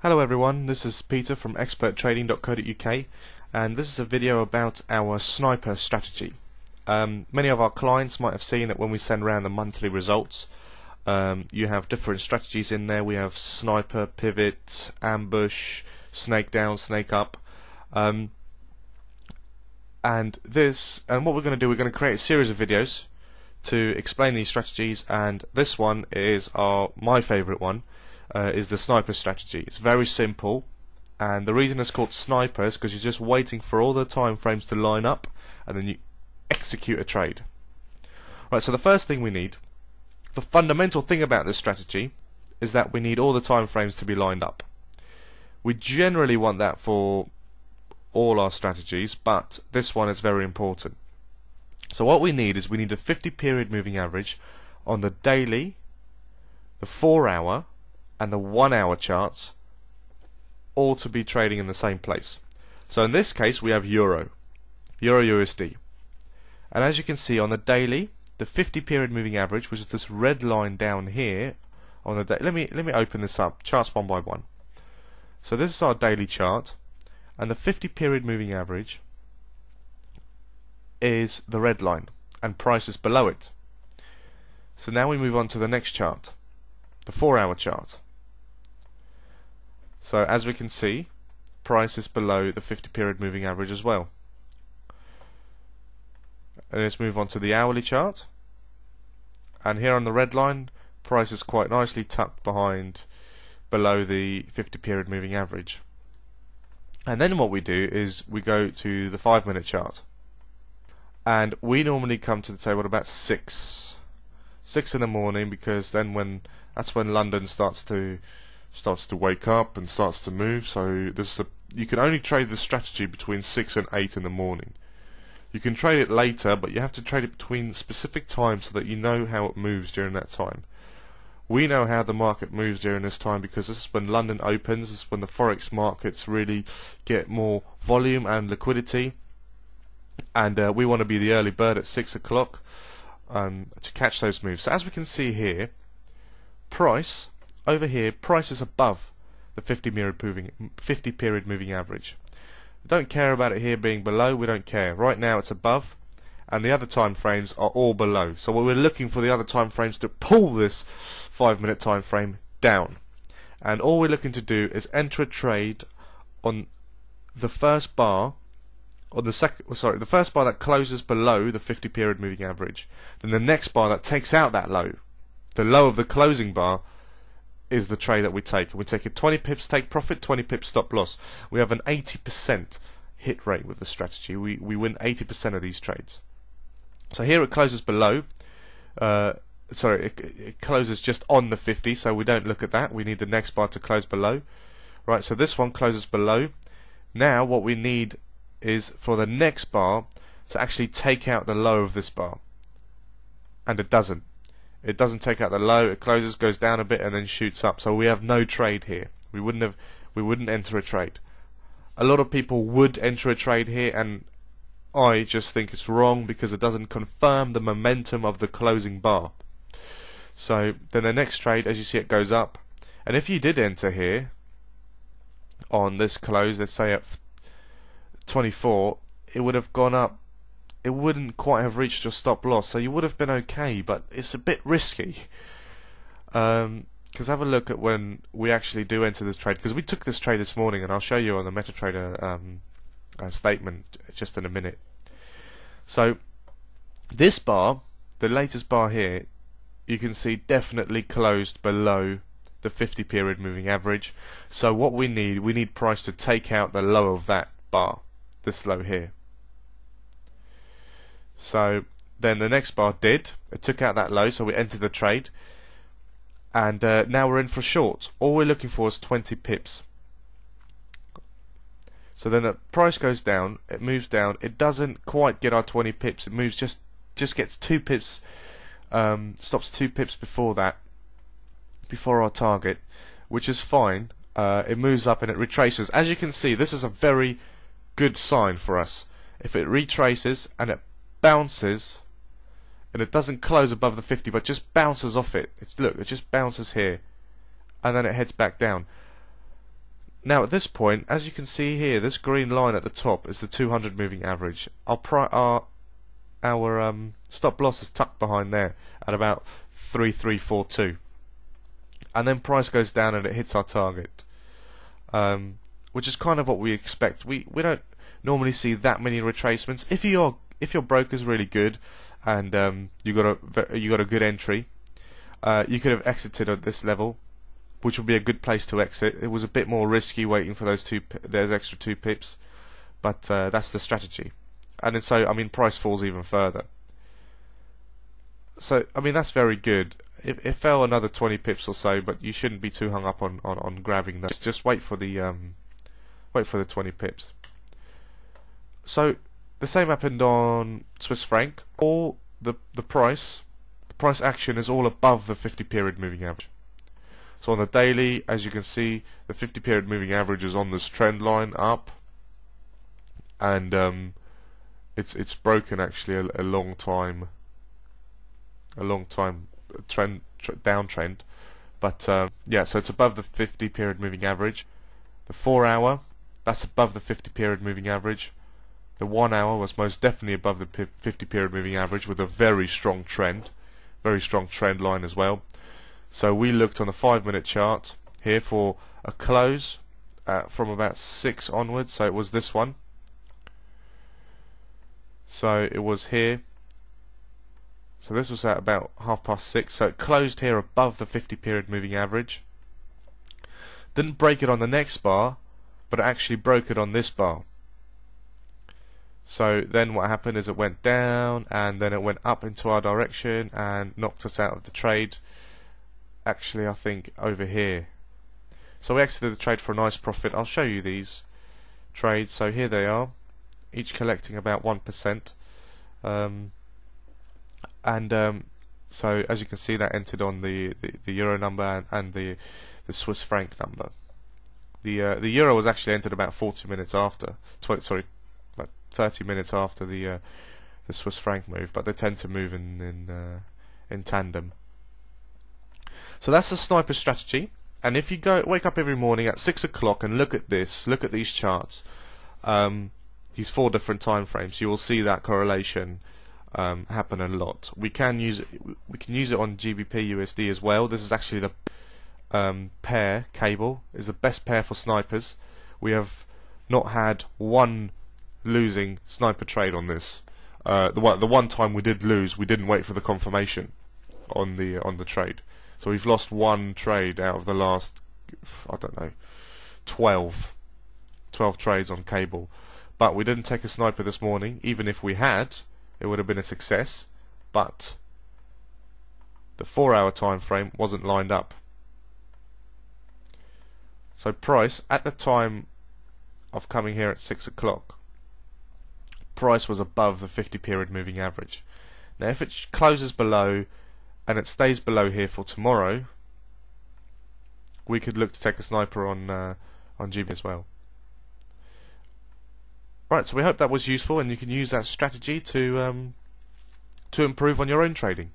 Hello everyone, this is Peter from experttrading.co.uk, and this is a video about our sniper strategy. Many of our clients might have seen that when we send around the monthly results, you have different strategies in there. We have sniper, pivot, ambush, snake down, snake up, and what we're going to do, we're going to create a series of videos to explain these strategies, and this one is my favourite one. Is the sniper strategy. It's very simple, and the reason it's called sniper is because you're just waiting for all the time frames to line up and then you execute a trade. Right, so the first thing we need, the fundamental thing about this strategy, is that we need all the time frames to be lined up. We generally want that for all our strategies, but this one is very important. So what we need is we need a 50 period moving average on the daily, the 4-hour and the 1-hour charts, all to be trading in the same place. So in this case we have Euro USD, and as you can see on the daily, the 50 period moving average, which is this red line down here on the day. Let me open this up, charts one by one. So this is our daily chart, and the 50 period moving average is the red line and price is below it. So now we move on to the next chart, the 4-hour chart. So as we can see, price is below the 50 period moving average as well. And let's move on to the hourly chart, and here on the red line, price is quite nicely tucked below the 50 period moving average. And then what we do is we go to the 5-minute chart, and we normally come to the table at about 6 in the morning, because then that's when London starts to wake up and starts to move. So you can only trade the strategy between 6 and 8 in the morning. You can trade it later, but you have to trade it between specific times so that you know how it moves during that time. We know how the market moves during this time because this is when London opens, this is when the Forex markets really get more volume and liquidity, and we want to be the early bird at 6 o'clock to catch those moves. So as we can see here, over here, price is above the 50 period moving average. We don't care about it here being below, we don't care. Right now it's above, and the other time frames are all below. So we're looking for the other time frames to pull this 5-minute time frame down. And all we're looking to do is enter a trade on the first bar, the first bar that closes below the 50 period moving average. Then the next bar that takes out that low, the low of the closing bar, is the trade that we take. We take a 20 pips take profit, 20 pips stop loss. We have an 80% hit rate with the strategy. We win 80% of these trades. So here it closes below. It closes just on the 50, so we don't look at that. We need the next bar to close below. Right, so this one closes below. Now what we need is for the next bar to actually take out the low of this bar, and it doesn't. It doesn't take out the low. It closes, goes down a bit, and then shoots up. So we have no trade here. We wouldn't enter a trade. A lot of people would enter a trade here, and I just think it's wrong because it doesn't confirm the momentum of the closing bar. So then the next trade, as you see, it goes up, and if you did enter here on this close, let's say at 24, it would have gone up. It wouldn't quite have reached your stop loss, so you would have been okay, but it's a bit risky. Because have a look at when we actually do enter this trade, because we took this trade this morning, and I'll show you on the MetaTrader statement just in a minute. So this bar, the latest bar here, you can see definitely closed below the 50 period moving average. So what we need price to take out the low of that bar, this low here. So then the next bar it took out that low, so we entered the trade, and now we're in for short. All we're looking for is 20 pips. So then the price goes down, it moves down, it doesn't quite get our 20 pips, it moves just gets 2 pips, stops 2 pips before our target, which is fine. It moves up and it retraces. As you can see, this is a very good sign for us. If it retraces and it bounces and it doesn't close above the 50 but just bounces off it, look, it just bounces here and then it heads back down. Now at this point, as you can see here, this green line at the top is the 200 moving average. Our stop loss is tucked behind there at about 3342, and then price goes down and it hits our target, which is kind of what we expect. We don't normally see that many retracements. If your broker's really good and you got a good entry, you could have exited at this level, which would be a good place to exit. It was a bit more risky waiting for those extra 2 pips, but that's the strategy. And then, so I mean, price falls even further. So I mean, that's very good. It fell another 20 pips or so, but you shouldn't be too hung up on grabbing that. Just wait for the 20 pips. So the same happened on Swiss franc. All the price action is all above the 50 period moving average. So on the daily, as you can see, the 50 period moving average is on this trend line up, and it's broken actually a long time downtrend, but yeah, so it's above the 50 period moving average. The 4 hour, that's above the 50 period moving average. The 1 hour was most definitely above the 50 period moving average with a very strong trend line as well. So we looked on the 5-minute chart here for a close from about 6 onwards. So it was this one. So it was here. So this was at about 6:30. So it closed here above the 50 period moving average. Didn't break it on the next bar, but it actually broke it on this bar. So then what happened is it went down and then it went up into our direction and knocked us out of the trade. Actually, I think over here. So we exited the trade for a nice profit. I'll show you these trades. So here they are, each collecting about 1%. So as you can see, that entered on the euro number and the Swiss franc number. The euro was actually entered about 40 minutes after. About 30 minutes after the Swiss franc move, but they tend to move in tandem. So that's the sniper strategy. And if you wake up every morning at 6 o'clock and look at these charts, these 4 different time frames, you will see that correlation happen a lot. We can use it on GBP USD as well. This is actually the pair cable is the best pair for snipers. We have not had one losing sniper trade on this. The one time we did lose, we didn't wait for the confirmation on the trade. So we've lost one trade out of the last, I don't know, 12 trades on cable. But we didn't take a sniper this morning. Even if we had, it would have been a success. But the 4-hour time frame wasn't lined up. So price, at the time of coming here at 6 o'clock, price was above the 50 period moving average. Now if it closes below and it stays below here for tomorrow, we could look to take a sniper on GB as well. Right, so we hope that was useful and you can use that strategy to improve on your own trading.